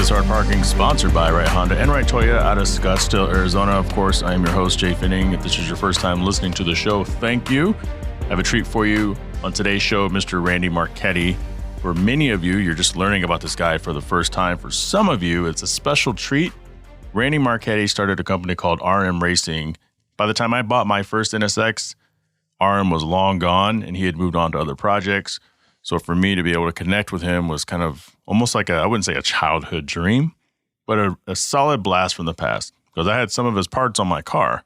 is Hard Parking, sponsored by Right Honda and Right Toyota out of Scottsdale, Arizona. Of course, I am your host, Jhae Pfenning. If this is your first time listening to the show, thank you. I have a treat for you on today's show, Mr. Randy Marchetti. For many of you, you're just learning about this guy for the first time. For some of you, it's a special treat. Randy Marchetti started a company called RM Racing. By the time I bought my first NSX, RM was long gone and he had moved on to other projects. So for me to be able to connect with him was kind of almost like I wouldn't say a childhood dream, but a solid blast from the past, because I had some of his parts on my car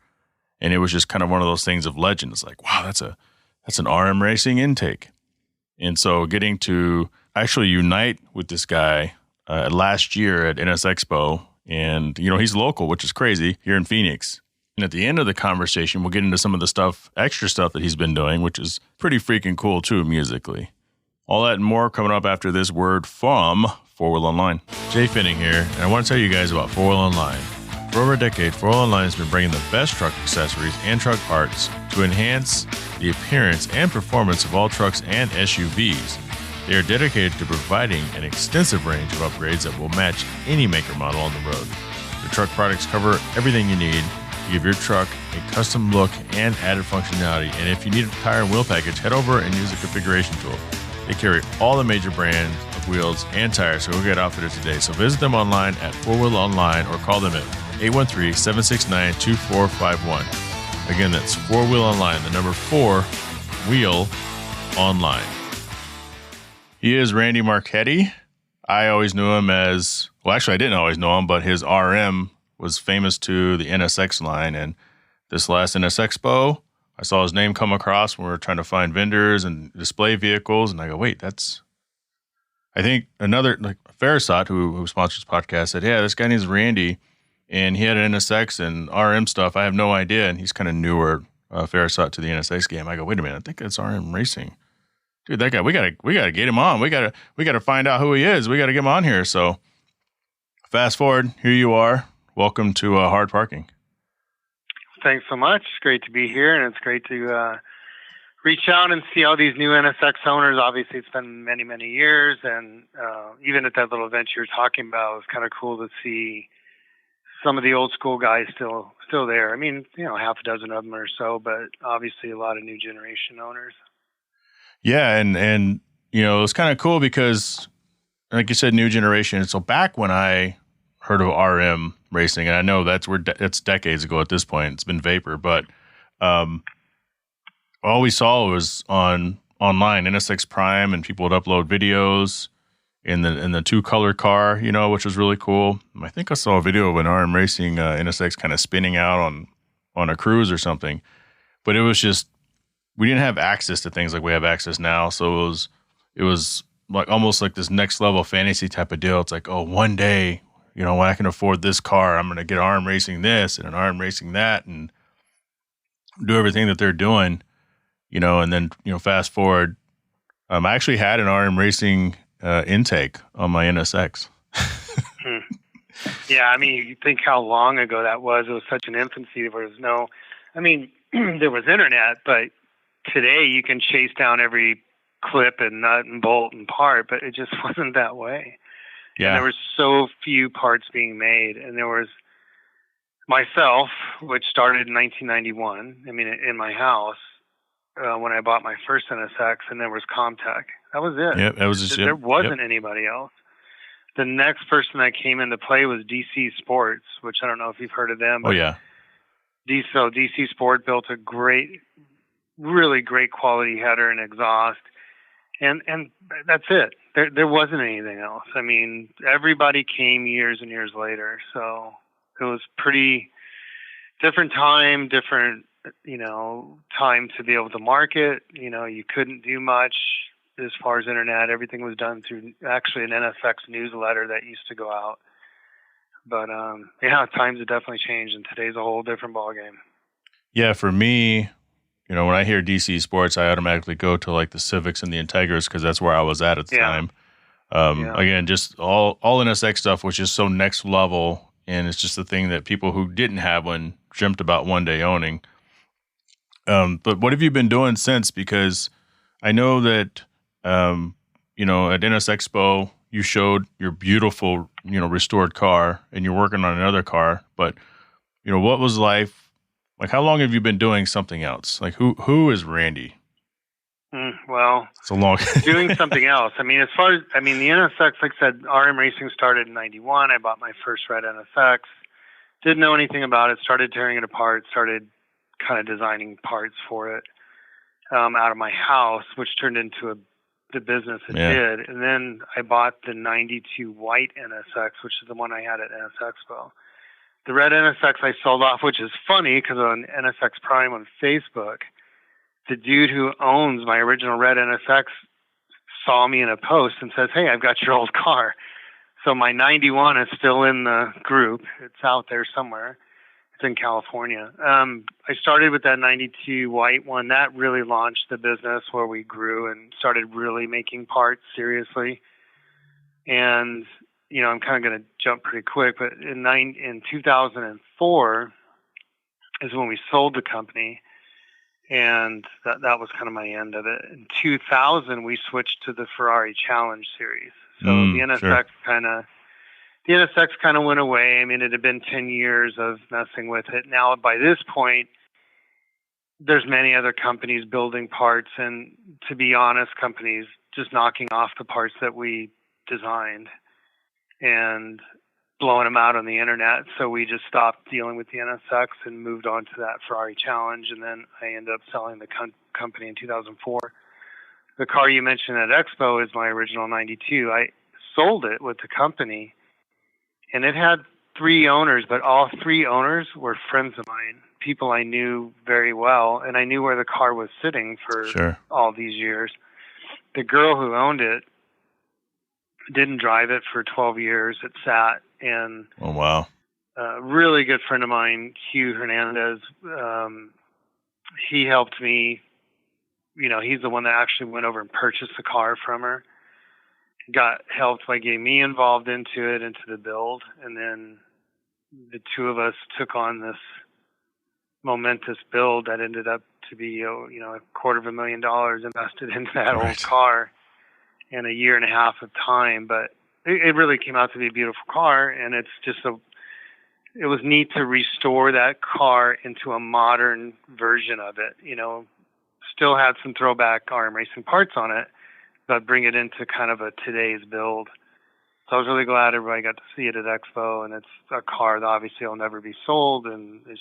and it was just kind of one of those things of legend. It's like, wow, that's an RM Racing intake. And so getting to actually unite with this guy last year at NS Expo, and he's local, which is crazy, here in Phoenix. And at the end of the conversation, we'll get into some of the extra stuff that he's been doing, which is pretty freaking cool too, musically. All that and more coming up after this word from 4Wheel Online. Jhae Pfenning here, and I want to tell you guys about 4Wheel Online. For over a decade, 4Wheel Online has been bringing the best truck accessories and truck parts to enhance the appearance and performance of all trucks and SUVs. They are dedicated to providing an extensive range of upgrades that will match any maker model on the road. The truck products cover everything you need to give your truck a custom look and added functionality. And if you need a tire and wheel package, head over and use the configuration tool. They carry all the major brands of wheels and tires, so we'll get outfitted today. So visit them online at 4Wheel Online or call them at 813-769-2451. Again, that's 4Wheel Online, the number 4 Wheel Online. He is Randy Marchetti. I always knew him as, well, actually I didn't always know him, but his RM was famous to the NSX line. And this last NS Expo, I saw his name come across when we were trying to find vendors and display vehicles. And I go, wait, I think another, like Farasat, who sponsors the podcast, said, yeah, this guy name's Randy. And he had an NSX and RM stuff. I have no idea. And he's kind of newer, Farasat, to the NSX game. I go, wait a minute, I think it's RM Racing. Dude, that guy, we gotta get him on. We gotta find out who he is. We gotta get him on here. So fast forward, here you are. Welcome to Hard Parking. Thanks so much. It's great to be here, and it's great to reach out and see all these new NSX owners. Obviously, it's been many, many years, and even at that little event you were talking about, it was kind of cool to see some of the old school guys still there. I mean, half a dozen of them or so, but obviously a lot of new generation owners. Yeah, and it's kind of cool because, like you said, new generation. So back when I heard of RM Racing, and I know it's decades ago at this point. It's been vapor, but all we saw was online NSX Prime, and people would upload videos in the 2-color car, which was really cool. I think I saw a video of an RM Racing NSX kind of spinning out on a cruise or something, but it was just, we didn't have access to things like we have access now. So it was like almost like this next level fantasy type of deal. It's like, oh, one day, when I can afford this car, I'm going to get RM Racing this and an RM Racing that and do everything that they're doing, and then, fast forward. I actually had an RM Racing intake on my NSX. Yeah, I mean, you think how long ago that was. It was such an infancy. There was there was internet, but today you can chase down every clip and nut and bolt and part, but it just wasn't that way. Yeah. And there were so few parts being made. And there was myself, which started in 1991, in my house, when I bought my first NSX, and there was Comtech. That was it. Yep, that was just, there wasn't anybody else. The next person that came into play was DC Sports, which I don't know if you've heard of them. Oh, yeah. DC Sport built a really great quality header and exhaust, and that's it. There wasn't anything else. I mean, everybody came years and years later, so it was pretty different time to be able to market. You couldn't do much as far as internet. Everything was done through actually an NSX newsletter that used to go out. But times have definitely changed, and today's a whole different ballgame. Yeah, for me, when I hear DC Sports, I automatically go to like the Civics and the Integras because that's where I was at the time. Again, just all NSX stuff was just so next level, and it's just the thing that people who didn't have one dreamt about one day owning. But what have you been doing since? Because I know that, at NS Expo, you showed your beautiful, restored car, and you're working on another car. But what was life like? How long have you been doing something else? Like who is Randy? Well, it's a long doing something else. I mean, the NSX, like I said, RM Racing started in '91. I bought my first red NSX. Didn't know anything about it. Started tearing it apart. Started kind of designing parts for it out of my house, which turned into the business it did. And then I bought the '92 white NSX, which is the one I had at NS Expo. The red NSX I sold off, which is funny because on NSX Prime on Facebook, the dude who owns my original red NSX saw me in a post and says, "Hey, I've got your old car." So my 91 is still in the group. It's out there somewhere. It's in California. I started with that 92 white one. That really launched the business where we grew and started really making parts seriously. And, I'm kind of going to jump pretty quick, but in 2004 is when we sold the company. And that was kind of my end of it. In 2000, we switched to the Ferrari Challenge series. So the NSX kind of went away. I mean, it had been 10 years of messing with it. Now, by this point, there's many other companies building parts, and to be honest, companies just knocking off the parts that we designed and blowing them out on the internet. So we just stopped dealing with the NSX and moved on to that Ferrari Challenge. And then I ended up selling the company in 2004. The car you mentioned at Expo is my original 92. I sold it with the company, and it had 3 owners, but all 3 owners were friends of mine, people I knew very well, and I knew where the car was sitting for all these years. The girl who owned it didn't drive it for 12 years. It sat, and oh wow, a really good friend of mine, Hugh Hernandez, he helped me. He's the one that actually went over and purchased the car from her. Got helped by getting me involved into the build, and then the 2 of us took on this momentous build that ended up to be $250,000 invested into that old car in a year and a half of time. But it really came out to be a beautiful car, and it's just it was neat to restore that car into a modern version of it. Still had some throwback RM Racing parts on it, but bring it into kind of a today's build. So I was really glad everybody got to see it at Expo, and it's a car that obviously will never be sold, and it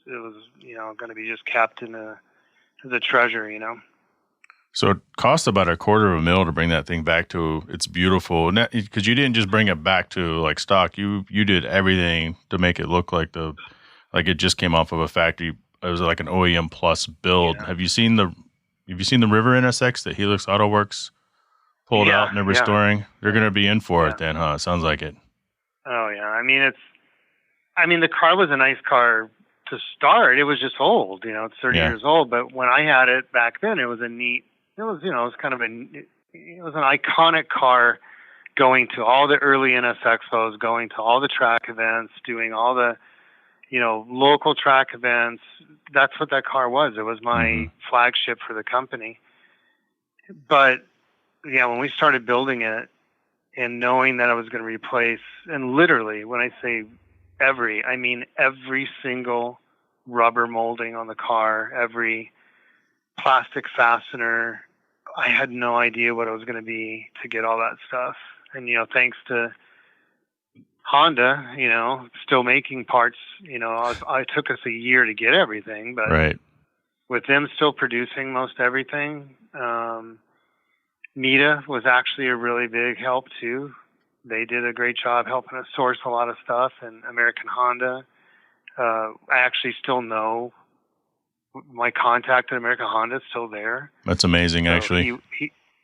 was going to be just kept as a treasure. So it cost about $250,000 to bring that thing back to it's beautiful, because you didn't just bring it back to like stock. You did everything to make it look like it just came off of a factory. It was like an OEM plus build. Yeah. Have you seen the River NSX that Helix Auto Works pulled out and they're restoring? Yeah. They're going to be in for it then, huh? It sounds like it. Oh yeah. I mean, the car was a nice car to start. It was just old, it's 30 years old. But when I had it back then, it was it was an iconic car, going to all the early NS Expos, going to all the track events, doing all the, local track events. That's what that car was. It was my flagship for the company. But when we started building it and knowing that I was going to replace, and literally when I say I mean every single rubber molding on the car, every plastic fastener, I had no idea what it was going to be to get all that stuff. And, thanks to Honda, still making parts, it took us a year to get everything, but with them still producing most everything, Mita was actually a really big help too. They did a great job helping us source a lot of stuff, and American Honda. I actually still know my contact at American Honda is still there. That's amazing, so actually.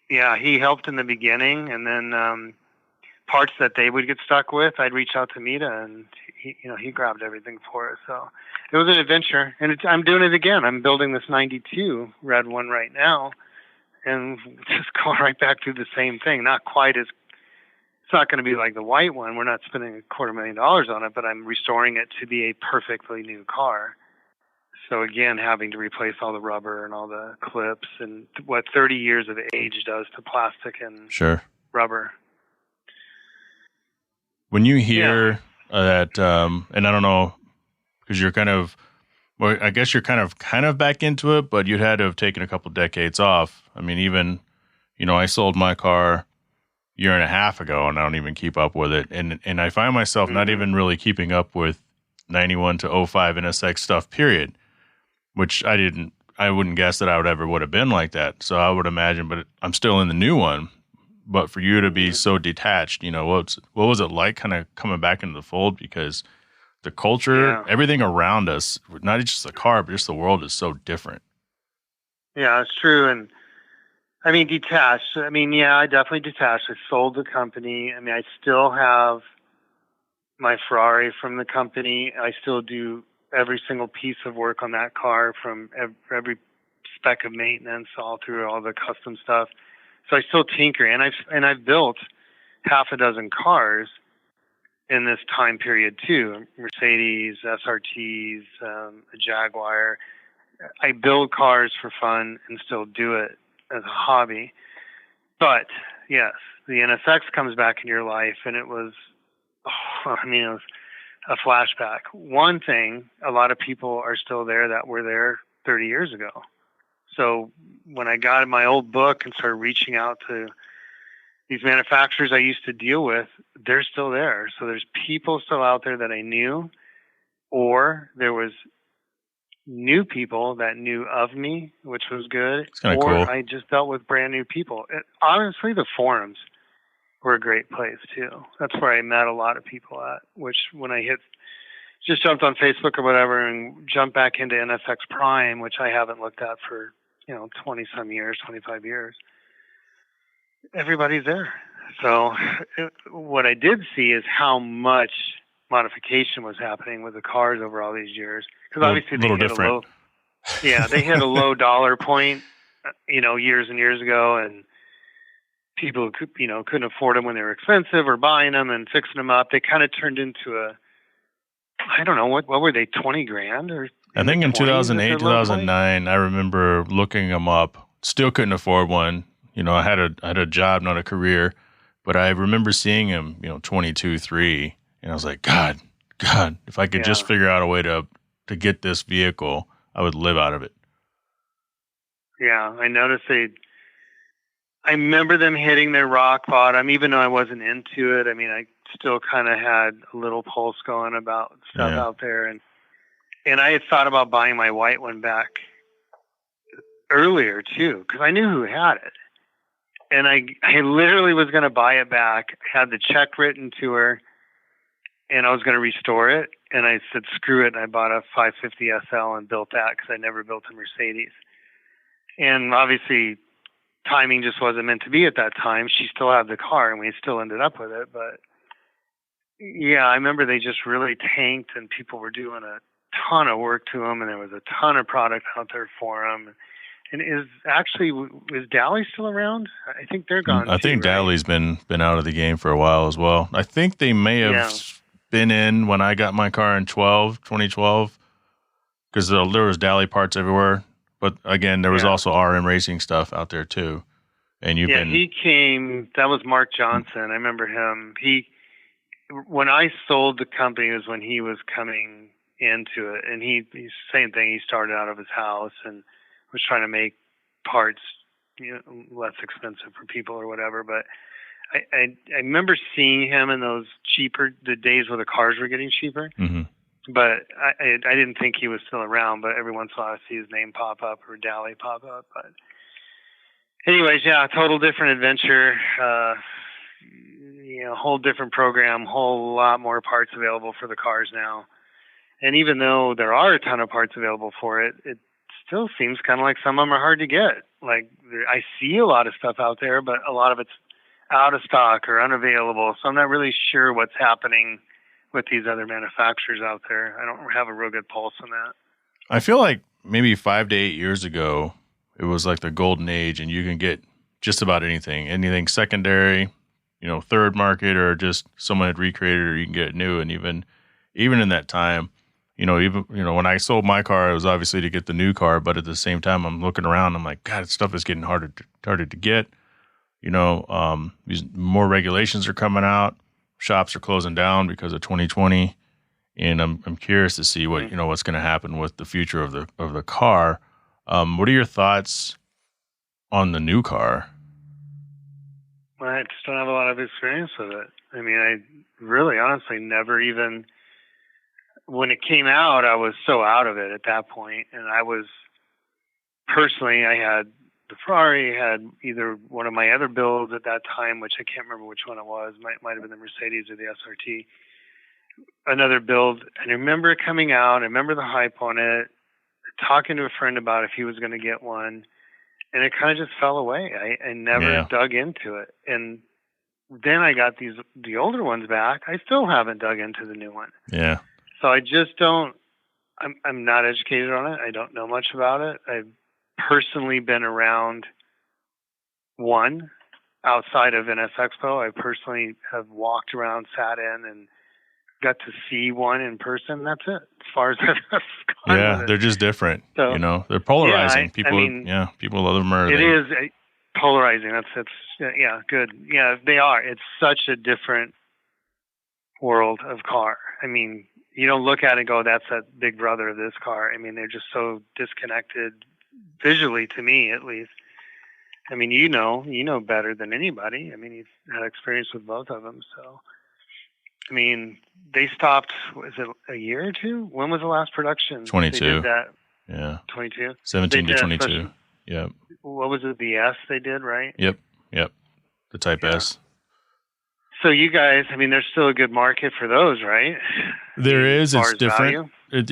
He helped in the beginning, and then parts that they would get stuck with, I'd reach out to Mita, and he grabbed everything for us. So it was an adventure, and I'm doing it again. I'm building this 92 red one right now, and just going right back through the same thing. Not quite as, it's not going to be like the white one. We're not spending $250,000 on it, but I'm restoring it to be a perfectly new car. So again, having to replace all the rubber and all the clips, and what 30 years of age does to plastic and rubber. When you hear that, and I don't know, because you're kind of, well, I guess you're kind of back into it, but you had to have taken a couple decades off. I mean, even, I sold my car a year and a half ago, and I don't even keep up with it. And I find myself not even really keeping up with 91 to '05 NSX stuff, period, which I wouldn't guess that I would have been like that. So I would imagine, but I'm still in the new one. But for you to be so detached, what was it like kind of coming back into the fold? Because the culture, everything around us, not just the car, but just the world is so different. Yeah, it's true. And I mean, detached. I mean, yeah, I definitely detached. I sold the company. I mean, I still have my Ferrari from the company. I still do every single piece of work on that car, from every spec of maintenance all through all the custom stuff. So I still tinker, and I've built half a dozen cars in this time period too. Mercedes, SRTs, a Jaguar. I build cars for fun and still do it as a hobby. But yes, the NSX comes back in your life, and it was a flashback. One thing, a lot of people are still there that were there 30 years ago. So when I got my old book and started reaching out to these manufacturers I used to deal with, they're still there. So there's people still out there that I knew, or there was new people that knew of me, which was good. It's kind of cool. I just dealt with brand new people. Honestly, the forums were a great place too. That's where I met a lot of people at, which when I just jumped on Facebook or whatever and jumped back into NSX Prime, which I haven't looked at for, 20 some years, 25 years. Everybody's there. So what I did see is how much modification was happening with the cars over all these years. Because obviously they hit a low dollar point, years and years ago, and people couldn't afford them when they were expensive, or buying them and fixing them up. They kind of turned into I don't know, what were they, 20 grand? Or I think in 2008, 2009, I remember looking them up. Still couldn't afford one. I had a job, not a career, but I remember seeing them, 22, 3, and I was like, God, if I could just figure out a way to get this vehicle, I would live out of it. Yeah, I noticed I remember them hitting their rock bottom, even though I wasn't into it. I mean, I still kind of had a little pulse going about stuff out there. And I had thought about buying my white one back earlier too, because I knew who had it. And I literally was going to buy it back, had the check written to her, and I was going to restore it. And I said, screw it. And I bought a 550 SL and built that, because I never built a Mercedes. And obviously timing just wasn't meant to be at that time. She still had the car, and we still ended up with it. But yeah, I remember they just really tanked, and people were doing a ton of work to them, and there was a ton of product out there for them. And is Dally still around? I think they're gone. I think Dally's been out of the game for a while as well. I think they may have been in when I got my car in 2012, because there was Dally parts everywhere. But again, there was also RM Racing stuff out there too. And he came. That was Mark Johnson. I remember him. When I sold the company was when he was coming into it, and he's same thing. He started out of his house and was trying to make parts, less expensive for people or whatever. But I remember seeing him in those the days where the cars were getting cheaper. Mm-hmm. But I didn't think he was still around. But every once in a while I see his name pop up, or Dally pop up. But anyways, total different adventure. Whole different program, whole lot more parts available for the cars now. And even though there are a ton of parts available for it, it still seems kind of like some of them are hard to get. Like, I see a lot of stuff out there, but a lot of it's out of stock or unavailable. So I'm not really sure what's happening with these other manufacturers out there. I don't have a real good pulse on that. I feel like maybe 5 to 8 years ago, it was like the golden age, and you can get just about anything secondary, third market, or just someone had recreated, or you can get it new. And even in that time, when I sold my car, it was obviously to get the new car, but at the same time, I'm looking around, I'm like, God, stuff is getting harder to get. These more regulations are coming out. shops are closing down because of 2020, and I'm curious to see what what's going to happen with the future of the car. What are your thoughts on the new car? Well, I just don't have a lot of experience with it. I mean, I really, honestly, never even. When it came out, I was so out of it at that point, and I was personally, I had the Ferrari, had either one of my other builds at that time, which I can't remember which one it was. Might have been the Mercedes or the SRT. Another build, and I remember it coming out. I remember the hype on it. Talking to a friend about if he was going to get one, and it kind of just fell away. I never dug into it, and then I got the older ones back. I still haven't dug into the new one. Yeah. So I just don't. I'm not educated on it. I don't know much about it. I've personally been around one outside of NS Expo. I personally have walked around, sat in, and got to see one in person. That's it. As far as I've gone with it. They're just different. So, they're polarizing. People love them. It is polarizing. That's good. Yeah, they are. It's such a different world of car. I mean, you don't look at it and go, that's that big brother of this car. I mean, they're just so disconnected visually, to me at least. I mean, you know better than anybody. I mean, you've had experience with both of them. So, I mean, they stopped, was it a year or two? When was the last production? 22. They did that. Yeah. 22? 17 to 22. Yep. What was it? The S they did, right? Yep. The Type S. So you guys, I mean, there's still a good market for those, right? There is. It's different. There's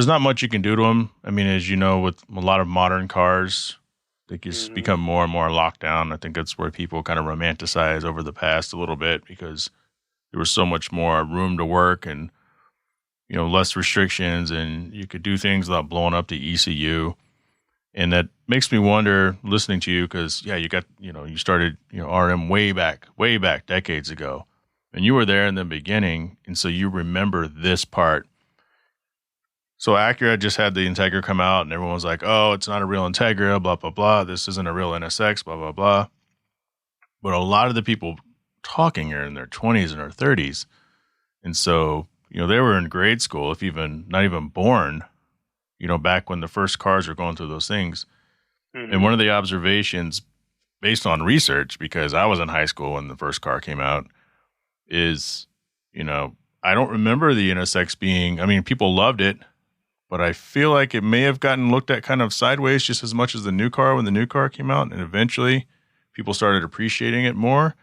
not much you can do to them. I mean, as you know, with a lot of modern cars, they just become more and more locked down. I think that's where people kind of romanticize over the past a little bit, because there was so much more room to work and, less restrictions, and you could do things without blowing up the ECU. And that makes me wonder, listening to you, because, you got, you started, RM way back, decades ago. And you were there in the beginning, and so you remember this part. So Acura just had the Integra come out, and everyone was like, oh, it's not a real Integra, blah, blah, blah. This isn't a real NSX, blah, blah, blah. But a lot of the people talking are in their 20s and their 30s. And so, they were in grade school, if even not even born, back when the first cars were going through those things. Mm-hmm. And one of the observations, based on research, because I was in high school when the first car came out, is, I don't remember the NSX being, I mean, people loved it, but I feel like it may have gotten looked at kind of sideways just as much as the new car when the new car came out. And eventually people started appreciating it more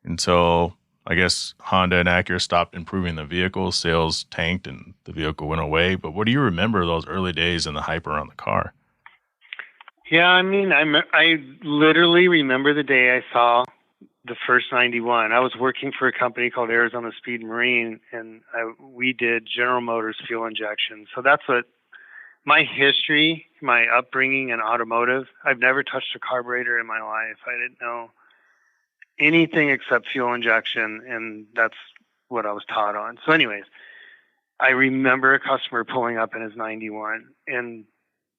until, I guess, Honda and Acura stopped improving the vehicle. Sales tanked and the vehicle went away. But what do you remember those early days and the hype around the car? Yeah, I mean, I literally remember the day I saw the first 91. I was working for a company called Arizona Speed Marine, and we did General Motors fuel injection. So that's what my history, my upbringing in automotive. I've never touched a carburetor in my life. I didn't know anything except fuel injection, and that's what I was taught on. So anyways, I remember a customer pulling up in his 91, and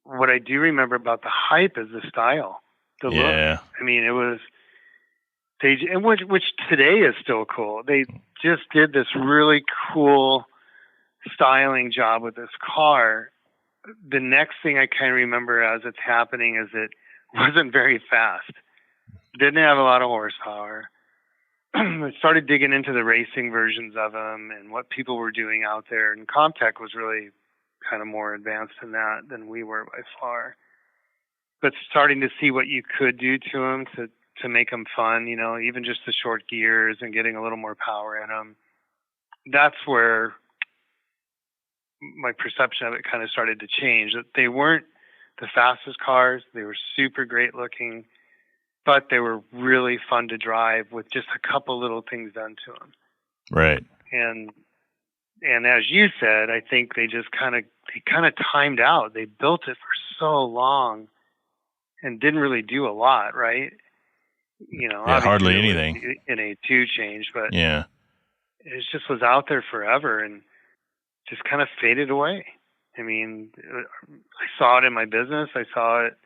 what I do remember about the hype is the style, the look. I mean, it was which today is still cool. They just did this really cool styling job with this car. The next thing I kind of remember as it's happening is it wasn't very fast. Didn't have a lot of horsepower. I started digging into the racing versions of them and what people were doing out there. And Comtech was really kind of more advanced in that than we were by far. But starting to see what you could do to them to make them fun, even just the short gears and getting a little more power in them. That's where my perception of it kind of started to change. That they weren't the fastest cars. They were super great looking, but they were really fun to drive with just a couple little things done to them. Right. And as you said, I think they just kind of timed out. They built it for so long and didn't really do a lot, right? Hardly anything. In a two change, but it just was out there forever and just kind of faded away. I mean, I saw it in my business. I saw it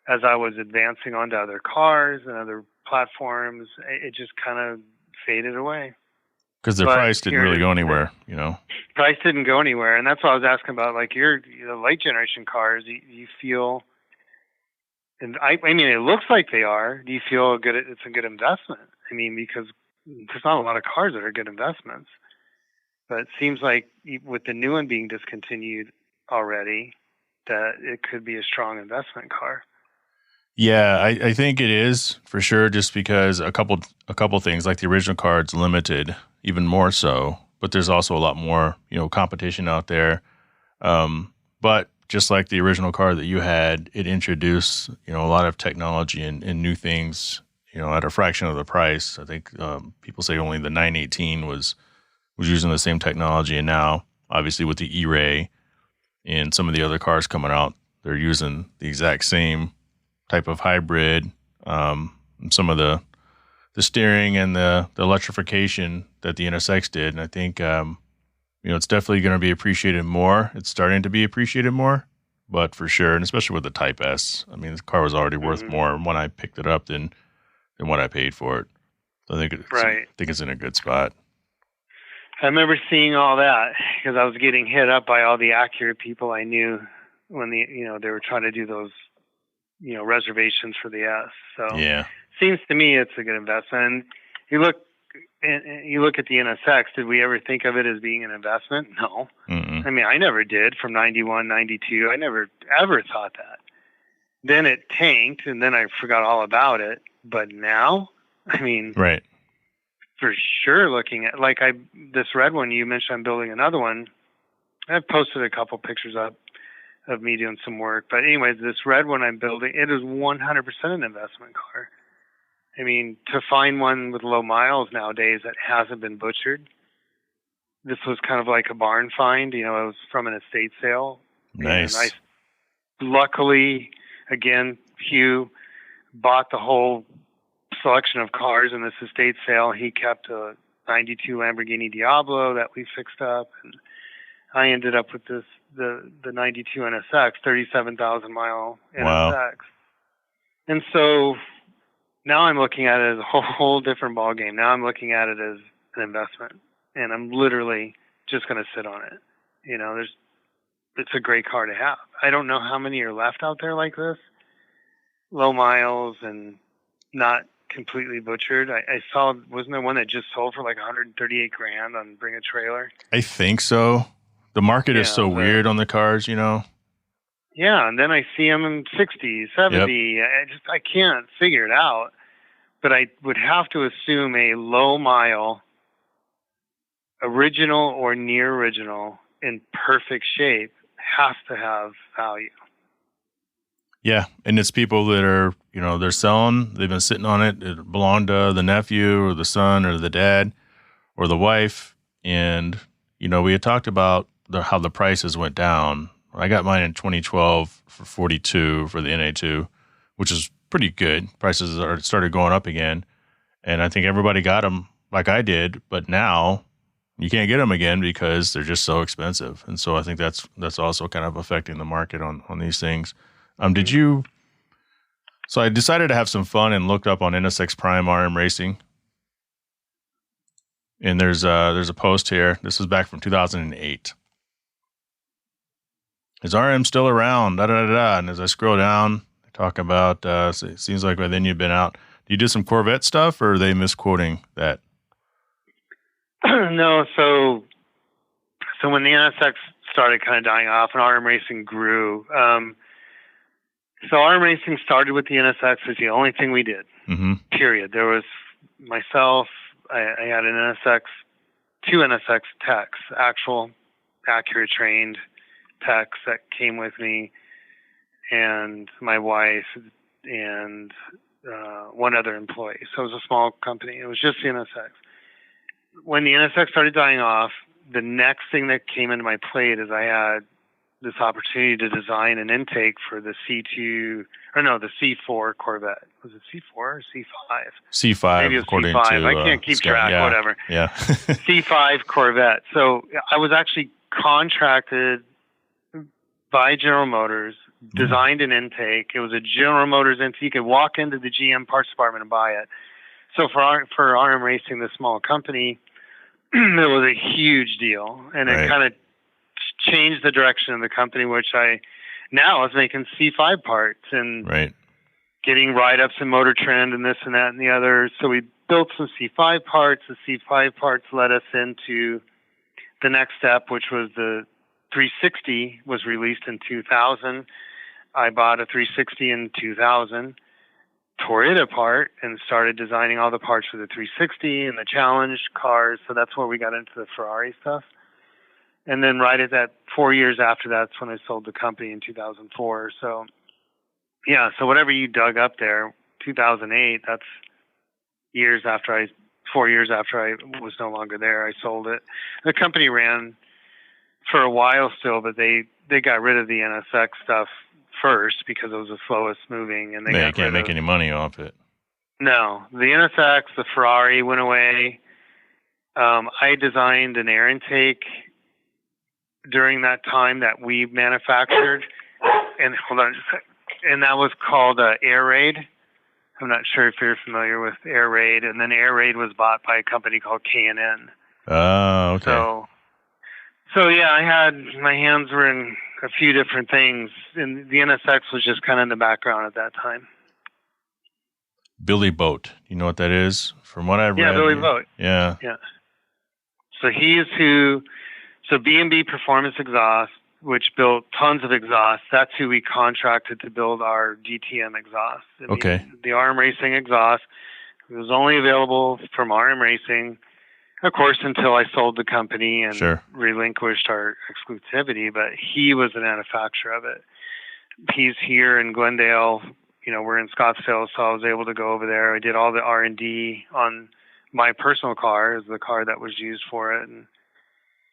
as I was advancing onto other cars and other platforms. It just kind of faded away. Because the price didn't really go anywhere, you know. Price didn't go anywhere, and that's what I was asking about. Like your late generation cars, you feel, and I mean, it looks like they are. Do you feel good? It's a good investment. I mean, because there's not a lot of cars that are good investments, but it seems like with the new one being discontinued already, that it could be a strong investment car. Yeah, I think it is for sure. Just because a couple things, like the original car, it's limited even more so, but there's also a lot more, you know, competition out there. But just like the original car that you had, it introduced, you know, a lot of technology and new things, you know, at a fraction of the price. I think people say only the 918 was using the same technology, and now obviously with the E-Ray and some of the other cars coming out, they're using the exact same type of hybrid. Some of the steering and the electrification that the NSX did, and I think you know, it's definitely going to be appreciated more. It's starting to be appreciated more, but for sure, and especially with the Type S, I mean, the car was already worth more when I picked it up than what I paid for it. So I think it's in a good spot. I remember seeing all that because I was getting hit up by all the Acura people I knew when they were trying to do those, you know, reservations for the S. So yeah, seems to me it's a good investment. And you look at the NSX. Did we ever think of it as being an investment? No. Mm-mm. I mean, I never did. From 91, 92, I never ever thought that. Then it tanked, and then I forgot all about it. But now, I mean, right. For sure, looking at this red one you mentioned, I'm building another one. I've posted a couple pictures up of me doing some work. But anyways, this red one I'm building, it is 100% an investment car. I mean, to find one with low miles nowadays that hasn't been butchered, this was kind of like a barn find. You know, it was from an estate sale. Nice. And luckily, again, Hugh bought the whole selection of cars in this estate sale. He kept a 92 Lamborghini Diablo that we fixed up, and I ended up with the 92 NSX, 37,000 mile NSX. Wow. And so now I'm looking at it as a whole different ballgame. Now I'm looking at it as an investment, and I'm literally just going to sit on it. You know, it's a great car to have. I don't know how many are left out there like this, low miles and not completely butchered. I saw, wasn't there one that just sold for like $138,000 on Bring a Trailer? I think so. The market is so weird on the cars, you know. Yeah, and then I see them in 60, 70. Yep. I can't figure it out. But I would have to assume a low mile, original or near original, in perfect shape has to have value. Yeah, and it's people that are, you know, they're selling, they've been sitting on it. It belonged to the nephew or the son or the dad or the wife. And, you know, we had talked about how the prices went down. I got mine in 2012 for $42 for the NA2, which is pretty good. Prices started going up again. And I think everybody got them like I did. But now you can't get them again because they're just so expensive. And so I think that's also kind of affecting the market on these things. So I decided to have some fun and looked up on NSX Prime RM Racing. And there's a post here. This is back from 2008. Is RM still around? Da, da, da, da. And as I scroll down, I talk about, it seems like by then you've been out. Do you do some Corvette stuff, or are they misquoting that? No, so when the NSX started kind of dying off and RM Racing grew, so RM Racing started with the NSX as the only thing we did, period. There was myself, I had an NSX, two NSX techs, actual Acura trained techs that came with me, and my wife and one other employee. So it was a small company. It was just the NSX. When the NSX started dying off, the next thing that came into my plate is I had this opportunity to design an intake for the the C4 Corvette. Was it C4 or C5? C5. Maybe it was C5. I can't keep track, whatever. Yeah. C5 Corvette. So I was actually contracted by General Motors, designed an intake. It was a General Motors intake. You could walk into the GM parts department and buy it. So for RM Racing, the small company, it was a huge deal, and it kind of changed the direction of the company, which I now was making C5 parts and getting write-ups in Motor Trend and this and that and the other. So we built some C5 parts. The C5 parts led us into the next step, which was the 360 was released in 2000. I bought a 360 in 2000, tore it apart, and started designing all the parts for the 360 and the Challenge cars. So that's where we got into the Ferrari stuff. And then right at that 4 years after that's when I sold the company in 2004. So yeah, so whatever you dug up there, 2008, that's 4 years after I was no longer there, I sold it. The company ran for a while still, but they got rid of the NSX stuff first because it was the slowest moving, and they can't make any money off it. No, the NSX, the Ferrari went away. I designed an air intake during that time that we manufactured, and hold on just a second, and that was called Air Raid. I'm not sure if you're familiar with Air Raid, and then Air Raid was bought by a company called K&N. Oh, okay. So yeah, I had my hands were in a few different things, and the NSX was just kind of in the background at that time. Billy Boat, you know what that is? From what I've read. Yeah, Billy Boat. Yeah. So so B&B Performance Exhaust, which built tons of exhausts. That's who we contracted to build our DTM exhaust. The RM Racing exhaust. It was only available from RM Racing, of course, until I sold the company and relinquished our exclusivity. But he was the manufacturer of it. He's here in Glendale. We're in Scottsdale, so I was able to go over there. I did all the R&D on my personal car, the car that was used for it, and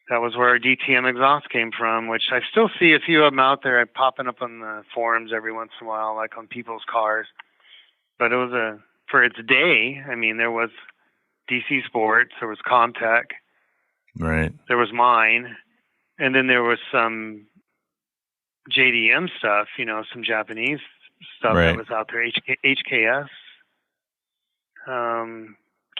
that was where our DTM exhaust came from, which I still see a few of them out there popping up on the forums every once in a while, like on people's cars. But it was for its day, there was DC Sports, there was Comtech, there was mine, and then there was some JDM stuff, some Japanese stuff that was out there, HKS.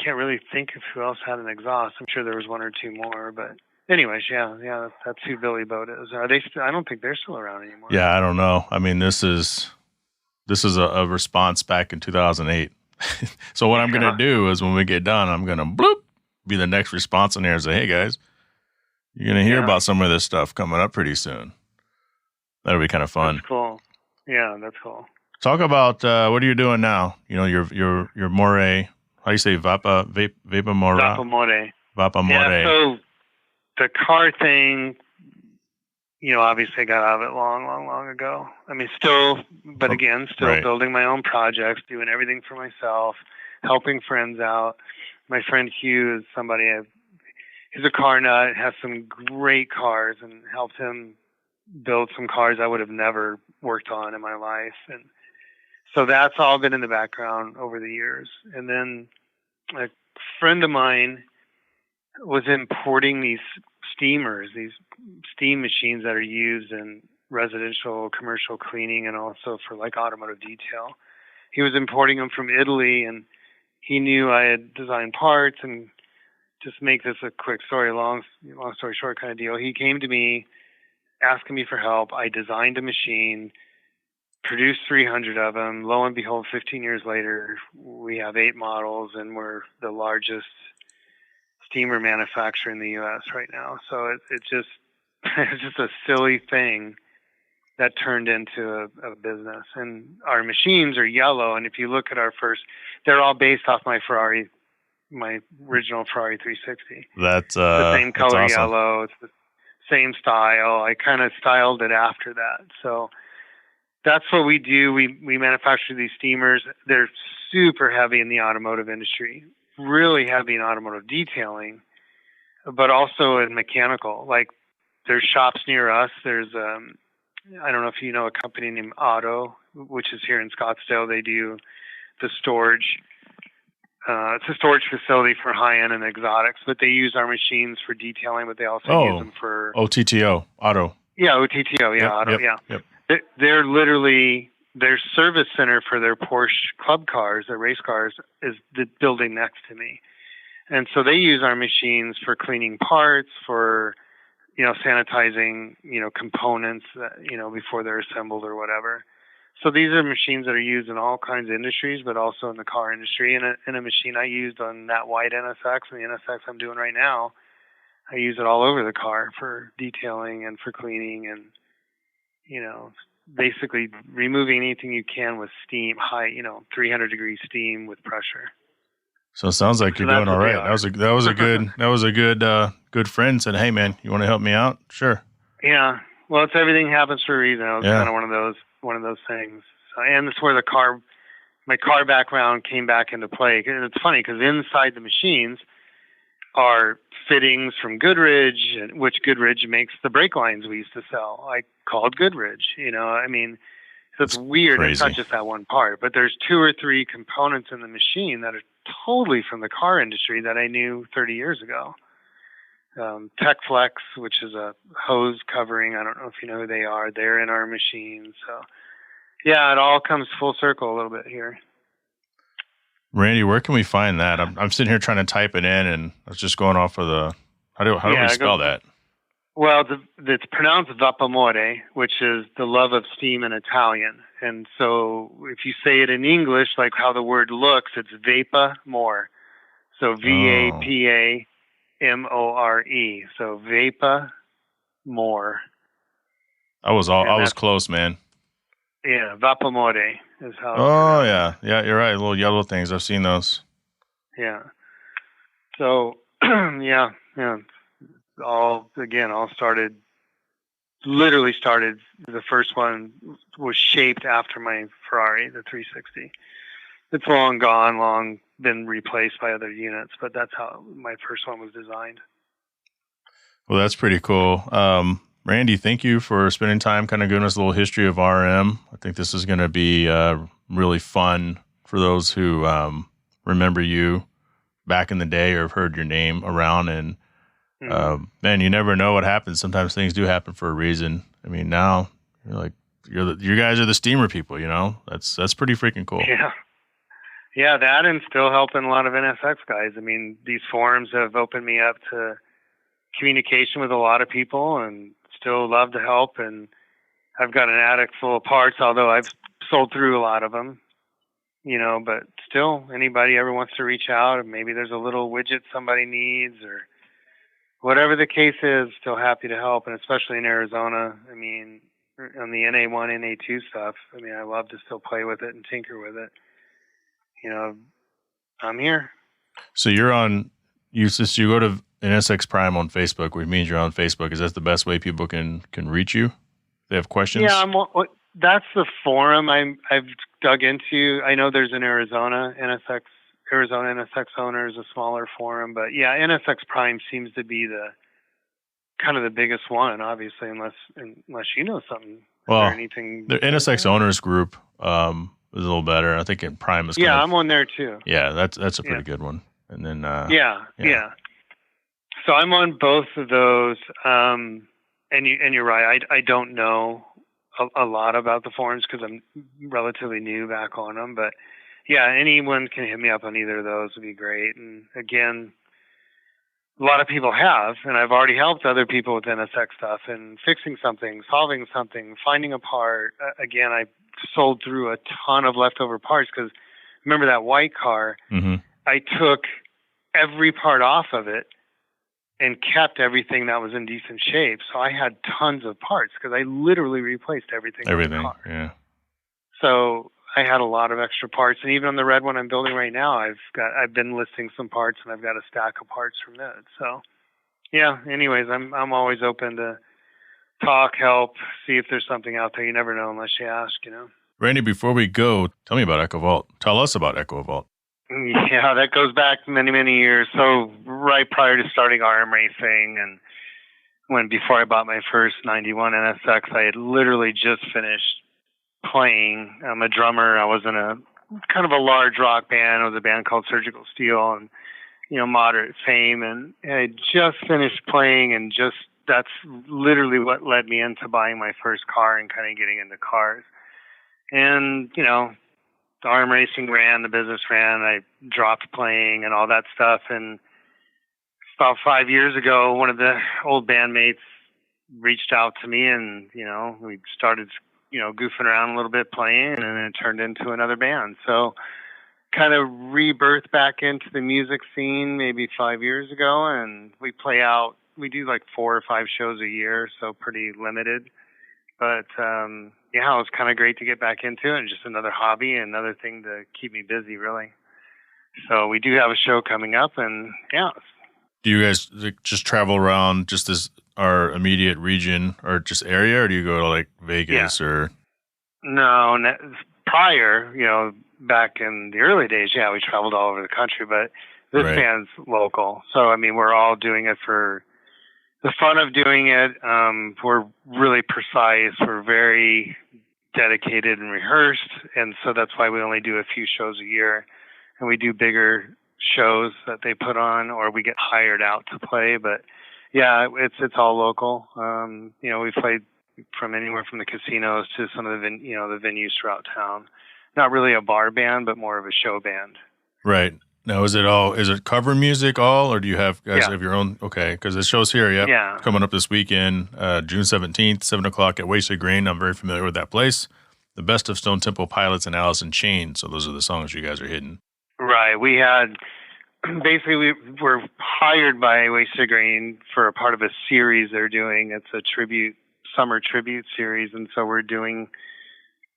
Can't really think of who else had an exhaust. I'm sure there was one or two more, but anyways, yeah, that's who Billy Boat is. Are they? I don't think they're still around anymore. Yeah, I don't know. This is a response back in 2008. So what I'm going to do is when we get done, I'm going to be the next response in there and say, hey guys, you're going to hear about some of this stuff coming up pretty soon. That'll be kind of fun. That's cool. Yeah, that's cool. Talk about what are you doing now? Your more, how do you say Vapamore? Vapamore. Vapamore. Yeah, so the car thing, obviously I got out of it long ago. Still building my own projects, doing everything for myself, helping friends out. My friend Hugh is somebody he's a car nut, has some great cars, and helped him build some cars I would have never worked on in my life. And so that's all been in the background over the years. And then a friend of mine was importing these steamers, these steam machines that are used in residential, commercial cleaning, and also for like automotive detail. He was importing them from Italy, and he knew I had designed parts. And just make this a quick story, long story short kind of deal. He came to me asking me for help. I designed a machine, produced 300 of them. Lo and behold, 15 years later, we have 8 models, and we're the largest steamer manufacturer in the U.S. right now. So it's just a silly thing that turned into a business. And our machines are yellow, and if you look at they're all based off my original Ferrari 360. That's the same color, awesome. Yellow. It's the same style. I kind of styled it after that. So that's what we do. We manufacture these steamers. They're super heavy in the automotive industry, really heavy in automotive detailing, but also in mechanical. Like there's shops near us. There's I don't know if you know a company named Auto, which is here in Scottsdale. They do the storage. It's a storage facility for high-end and exotics, but they use our machines for detailing, but they also use them for... OTTO, Auto. Yeah, OTTO, yeah, yep, Auto, yep, yeah. Yep. They're literally their service center for their Porsche club cars, their race cars, is the building next to me. And so they use our machines for cleaning parts, for, sanitizing, components, before they're assembled or whatever. So these are machines that are used in all kinds of industries, but also in the car industry. And a machine I used on that white NSX and the NSX I'm doing right now, I use it all over the car for detailing and for cleaning and, basically removing anything you can with steam, high, 300 degree steam with pressure. So it sounds like you're doing all right. That was a good friend said, "Hey man, you want to help me out?" Sure. Yeah. Well, it's everything happens for a reason. It was kind of one of those things. So, and that's where my car background came back into play. And it's funny because inside the machines are fittings from Goodrich, which Goodrich makes the brake lines we used to sell. I called Goodrich, so it's weird. Crazy. It's not just that one part, but there's 2 or 3 components in the machine that are totally from the car industry that I knew 30 years ago. TechFlex, which is a hose covering. I don't know if you know who they are. They're in our machines. So yeah, it all comes full circle a little bit here. Randy, where can we find that? I'm sitting here trying to type it in, and I was just going off of the. How do we spell that? Well, it's pronounced vapamore, which is the love of steam in Italian. And so if you say it in English, like how the word looks, it's vapamore. So VAPAMORE. So vapamore. I was close, man. Yeah, vapamore is how. Oh yeah, you're right. Little yellow things. I've seen those. Yeah. So yeah. Literally started. The first one was shaped after my Ferrari, the 360. It's long been replaced by other units, but that's how my first one was designed. Well, that's pretty cool. Randy, thank you for spending time kind of giving us a little history of RM. I think this is going to be really fun for those who remember you back in the day or have heard your name around. And man, you never know what happens. Sometimes things do happen for a reason. I mean, now you guys are the steamer people. That's pretty freaking cool. Yeah, that and still helping a lot of NSX guys. I mean, these forums have opened me up to communication with a lot of people, and still love to help. And I've got an attic full of parts, although I've sold through a lot of them, but still anybody ever wants to reach out, and maybe there's a little widget somebody needs or whatever the case is, still happy to help. And especially in Arizona, I mean, on the NA1, NA2 stuff, I mean, I love to still play with it and tinker with it. I'm here. So you go to NSX Prime on Facebook, which means you're on Facebook. Is that the best way people can reach you? They have questions? Yeah, that's the forum I've dug into. I know there's an Arizona NSX owners, a smaller forum, but yeah, NSX Prime seems to be the kind of the biggest one, obviously, unless you know something. Well, anything the NSX owners group is a little better. I think in Prime is. I'm on there too. Yeah, that's a pretty good one. And then yeah. So I'm on both of those, and you're right. I don't know a lot about the forums because I'm relatively new back on them, but yeah, anyone can hit me up on either of those would be great. And again, a lot of people have, and I've already helped other people with NSX stuff and fixing something, solving something, finding a part. Again, I sold through a ton of leftover parts because remember that white car? Mm-hmm. I took every part off of it and kept everything that was in decent shape. So I had tons of parts because I literally replaced everything. In the car. Yeah. So I had a lot of extra parts, and even on the red one I'm building right now, I've been listing some parts, and I've got a stack of parts from that. So, yeah. Anyways, I'm always open to talk, help, see if there's something out there. You never know unless you ask. Randy, before we go, tell me about EcoVault. Tell us about EcoVault. Yeah, that goes back many, many years. So right prior to starting RM racing, and before I bought my first 91 NSX, I had literally just finished playing. I'm a drummer. I was in a kind of a large rock band. It was a band called Surgical Steel, and moderate fame. And I just finished playing, and that's literally what led me into buying my first car and kind of getting into cars. And, the arm racing ran, the business ran, I dropped playing and all that stuff. And about 5 years ago, one of the old bandmates reached out to me, and, we started, goofing around a little bit playing, and then it turned into another band. So kind of rebirth back into the music scene maybe 5 years ago, and we do like 4 or 5 shows a year, so pretty limited. But it was kind of great to get back into it, and just another hobby, another thing to keep me busy, really. So we do have a show coming up, and Do you guys just travel around just our immediate region or just area, or do you go to like Vegas or? No, prior, back in the early days, we traveled all over the country, but this band's local. So, I mean, we're all doing it for the fun of doing it. We're really precise. We're very dedicated and rehearsed. And so that's why we only do a few shows a year, and we do bigger shows that they put on, or we get hired out to play. But it's all local. We played from anywhere from the casinos to some of the venues throughout town. Not really a bar band, but more of a show band. Right. Now, is it cover music all, or do you have guys have your own? Okay, because the show's here, coming up this weekend, June 17th, 7 o'clock at Wasted Grain. I'm very familiar with that place. The best of Stone Temple Pilots and Alice in Chains. So those are the songs you guys are hitting. Right. We had, basically, we were hired by Wasted Grain for a part of a series they're doing. It's a summer tribute series, and so we're doing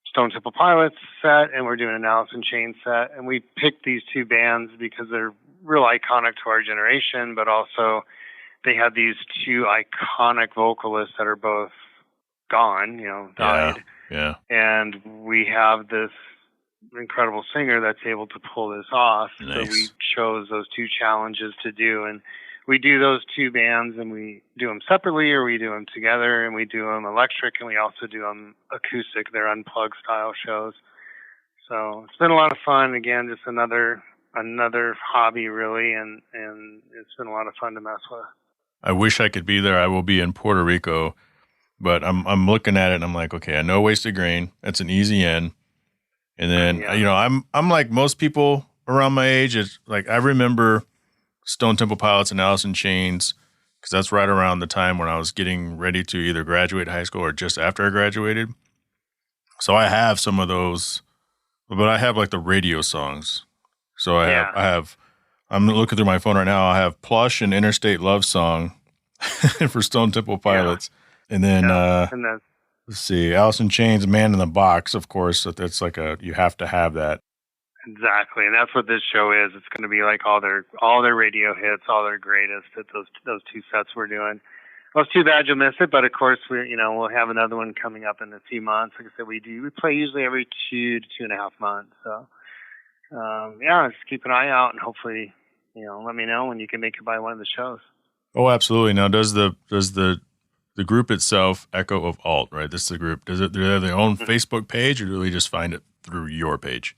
Stone Temple Pilots set, and we're doing an Alice in Chains set. And we picked these 2 bands because they're real iconic to our generation, but also they had these 2 iconic vocalists that are both gone, died. Yeah. And we have this incredible singer that's able to pull this off. Nice. So we chose those 2 challenges to do. And we do those 2 bands, and we do them separately, or we do them together, and we do them electric, and we also do them acoustic. They're unplugged style shows. So it's been a lot of fun. Again, just another hobby, really, and it's been a lot of fun to mess with. I wish I could be there. I will be in Puerto Rico, but I'm looking at it and I'm like, okay, I know Wasted Grain. That's an easy end. And then I'm like most people around my age. It's like I remember Stone Temple Pilots and Alice in Chains, because that's right around the time when I was getting ready to either graduate high school or just after I graduated. So I have some of those, but I have like the radio songs. So I'm looking through my phone right now. I have Plush and Interstate Love Song for Stone Temple Pilots. And then, let's see, Alice in Chains, Man in the Box, of course. So that's like you have to have that. Exactly, and that's what this show is. It's going to be like all their radio hits, all their greatest at those 2 sets we're doing. Well, it's too bad you'll miss it, but of course we'll have another one coming up in a few months. Like I said, we play usually every 2 to 2.5 months. So just keep an eye out, and hopefully let me know when you can make it by one of the shows. Oh, absolutely. Now, does the group itself, Echo of Alt, right? This is the group. Do they have their own Facebook page, or do they just find it through your page?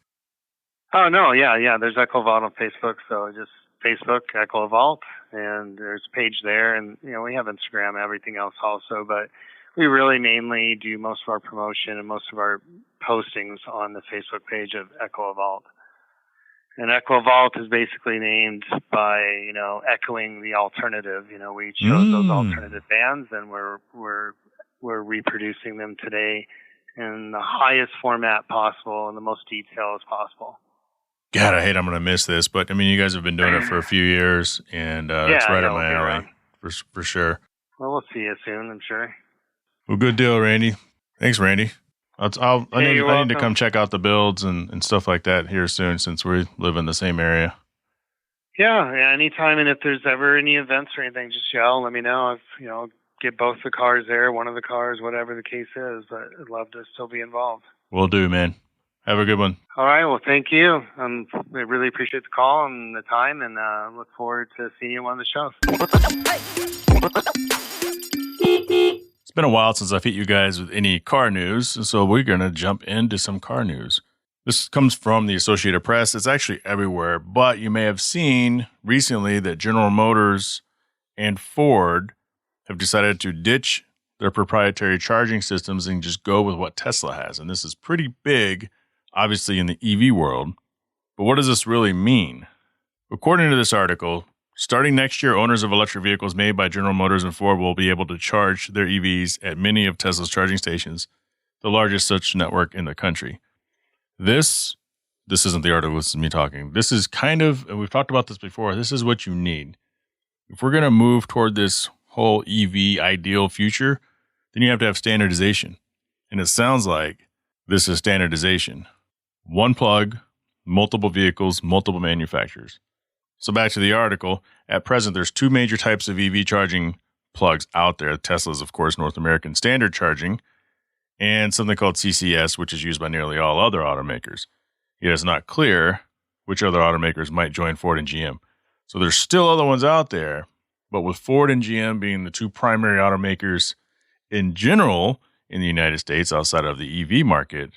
Oh, no, yeah. There's Echo of Alt on Facebook, so just Facebook, Echo of Alt, and there's a page there. And, we have Instagram, everything else also, but we really mainly do most of our promotion and most of our postings on the Facebook page of Echo of Alt. And Echo of Alt is basically named by, echoing the alternative. We chose those alternative bands, and we're reproducing them today in the highest format possible and the most detail as possible. God, I hate I'm going to miss this, but I mean, you guys have been doing it for a few years, and it's right up my alley for sure. Well, we'll see you soon, I'm sure. Well, good deal, Randy. Thanks, Randy. I need to come check out the builds and stuff like that here soon, since we live in the same area. Yeah, anytime, and if there's ever any events or anything, just yell. Let me know. Get both the cars there, one of the cars, whatever the case is. I'd love to still be involved. Will do, man. Have a good one. All right. Well, thank you. I really appreciate the call and the time, and look forward to seeing you on one of the shows. It's been a while since I've hit you guys with any car news, so we're going to jump into some car news. This comes from the Associated Press. It's actually everywhere, but you may have seen recently that General Motors and Ford have decided to ditch their proprietary charging systems and just go with what Tesla has. And this is pretty big, obviously, in the EV world. But what does this really mean? According to this article, starting next year, owners of electric vehicles made by General Motors and Ford will be able to charge their EVs at many of Tesla's charging stations, the largest such network in the country. This isn't the article, this is me talking. This is kind of, and we've talked about this before, this is what you need. If we're going to move toward this whole EV ideal future, then you have to have standardization. And it sounds like this is standardization. One plug, multiple vehicles, multiple manufacturers. So back to the article, at present, there's two major types of EV charging plugs out there. Tesla's, of course, North American standard charging, and something called CCS, which is used by nearly all other automakers. Yet it's not clear which other automakers might join Ford and GM. So there's still other ones out there, but with Ford and GM being the two primary automakers in general in the United States outside of the EV market,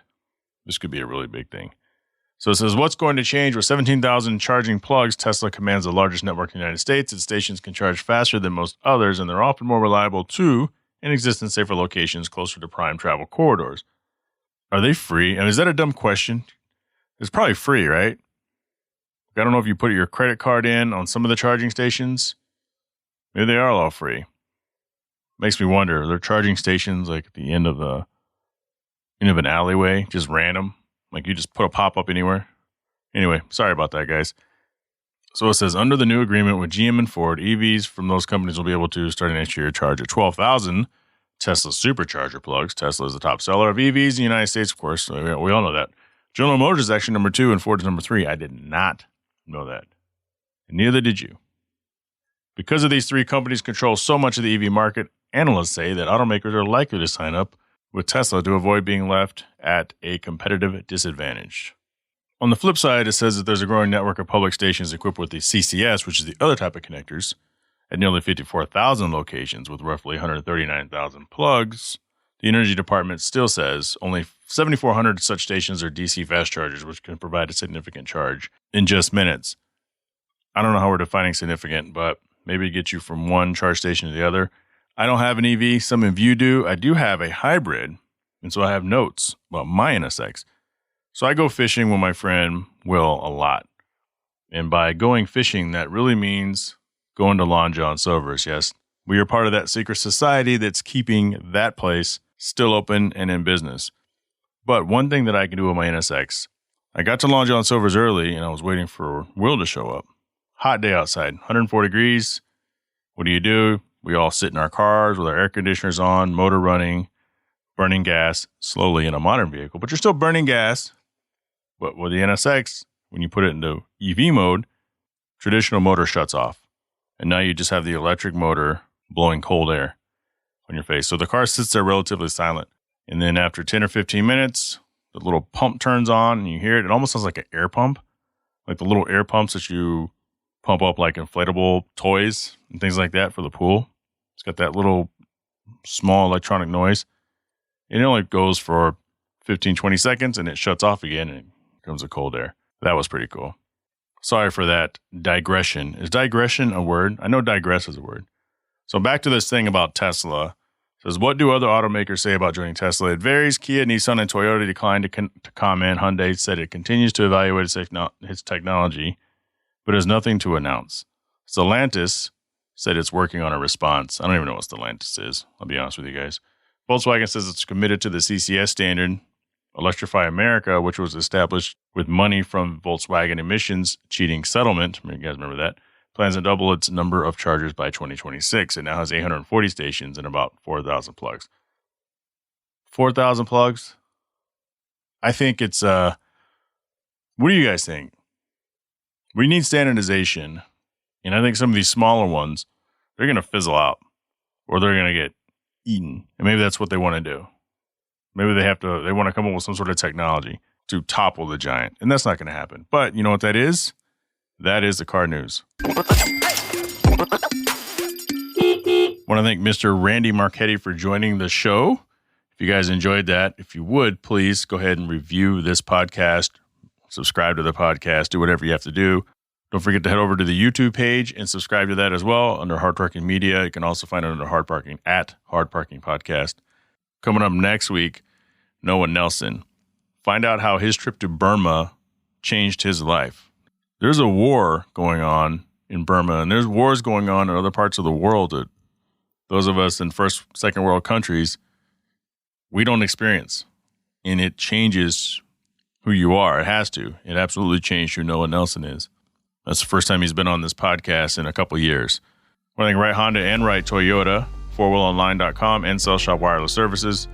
this could be a really big thing. So it says, what's going to change? With 17,000 charging plugs, Tesla commands the largest network in the United States. Its stations can charge faster than most others, and they're often more reliable too, and exist in safer locations closer to prime travel corridors. Are they free? And is that a dumb question? It's probably free, right? I don't know if you put your credit card in on some of the charging stations. Maybe they are all free. Makes me wonder, are there charging stations like at the end of an alleyway, just random? Like you just put a pop-up anywhere? Anyway, sorry about that, guys. So it says, under the new agreement with GM and Ford, EVs from those companies will be able to, starting next year, charge at 12,000 Tesla supercharger plugs. Tesla is the top seller of EVs in the United States, of course. So we all know that. General Motors is actually number 2 and Ford is number 3. I did not know that. And neither did you. Because of these three companies control so much of the EV market, analysts say that automakers are likely to sign up with Tesla to avoid being left at a competitive disadvantage. On the flip side, it says that there's a growing network of public stations equipped with the CCS, which is the other type of connectors, at nearly 54,000 locations with roughly 139,000 plugs. The Energy Department still says only 7,400 such stations are DC fast chargers, which can provide a significant charge in just minutes. I don't know how we're defining significant, but maybe get you from one charge station to the other. I don't have an EV. Some of you do. I do have a hybrid, and so I have notes about my NSX. So I go fishing with my friend Will a lot. And by going fishing, that really means going to Long John Silver's. Yes, we are part of that secret society that's keeping that place still open and in business. But one thing that I can do with my NSX, I got to Long John Silver's early and I was waiting for Will to show up. Hot day outside, 104 degrees. What do? We all sit in our cars with our air conditioners on, motor running, burning gas slowly in a modern vehicle, but you're still burning gas. But with the NSX, when you put it into EV mode, traditional motor shuts off. And now you just have the electric motor blowing cold air on your face. So the car sits there relatively silent. And then after 10 or 15 minutes, the little pump turns on and you hear it. It almost sounds like an air pump, like the little air pumps that you pump up like inflatable toys and things like that for the pool. It's got that little small electronic noise. And it only goes for 15, 20 seconds and it shuts off again and it comes a cold air. That was pretty cool. Sorry for that digression. Is digression a word? I know digress is a word. So back to this thing about Tesla. It says, what do other automakers say about joining Tesla? It varies. Kia, Nissan, and Toyota declined to comment. Hyundai said it continues to evaluate its technology, but has nothing to announce. Stellantis said it's working on a response. I don't even know what Stellantis is. I'll be honest with you guys. Volkswagen says it's committed to the CCS standard. Electrify America, which was established with money from Volkswagen emissions cheating settlement, you guys remember that, plans to double its number of chargers by 2026. It now has 840 stations and about 4,000 plugs. 4,000 plugs? I think it's, what do you guys think? We need standardization, and I think some of these smaller ones, they're going to fizzle out, or they're going to get eaten, and maybe that's what they want to do. Maybe they want to come up with some sort of technology to topple the giant. And that's not going to happen. But you know what that is? That is the car news. Want to thank Mr. Randy Marchetti for joining the show. If you guys enjoyed that, if you would, please go ahead and review this podcast, subscribe to the podcast, do whatever you have to do. Don't forget to head over to the YouTube page and subscribe to that as well under Hard Parking Media. You can also find it under Hard Parking at Hard Parking Podcast. Coming up next week, Noah Nelson. Find out how his trip to Burma changed his life. There's a war going on in Burma, and there's wars going on in other parts of the world that those of us in first, second world countries, we don't experience. And it changes who you are. It has to. It absolutely changed who Noah Nelson is. That's the first time he's been on this podcast in a couple years. I think Right Honda and Right Toyota, 4wheelonline.com, and Cell Shop Wireless Services.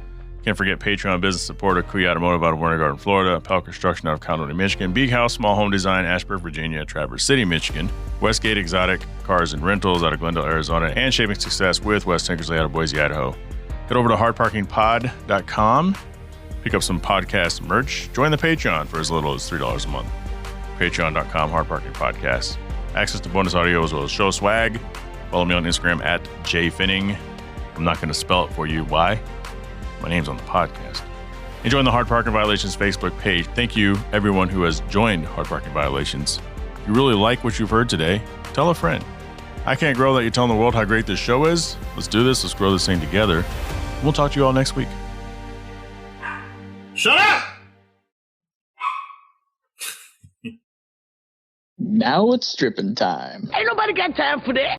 Can't forget Patreon business supporter, Kuya Automotive out of Winter Garden, Florida, Pell Construction out of Conway, Michigan, Big House Small Home Design, Ashburn, Virginia, Traverse City, Michigan, Westgate Exotic Cars and Rentals out of Glendale, Arizona, and Shaping Success with West Tinkersley out of Boise, Idaho. Head over to hardparkingpod.com, pick up some podcast merch, join the Patreon for as little as $3 a month. Patreon.com, Hard Parking Podcast. Access to bonus audio as well as show swag. Follow me on Instagram at Pfenning. I'm not going to spell it for you. Why? My name's on the podcast. And join the Hard Parking Violations Facebook page. Thank you, everyone who has joined Hard Parking Violations. If you really like what you've heard today, tell a friend. I can't grow that you're telling the world how great this show is. Let's do this. Let's grow this thing together. We'll talk to you all next week. Shut up! Now it's stripping time. Ain't nobody got time for that.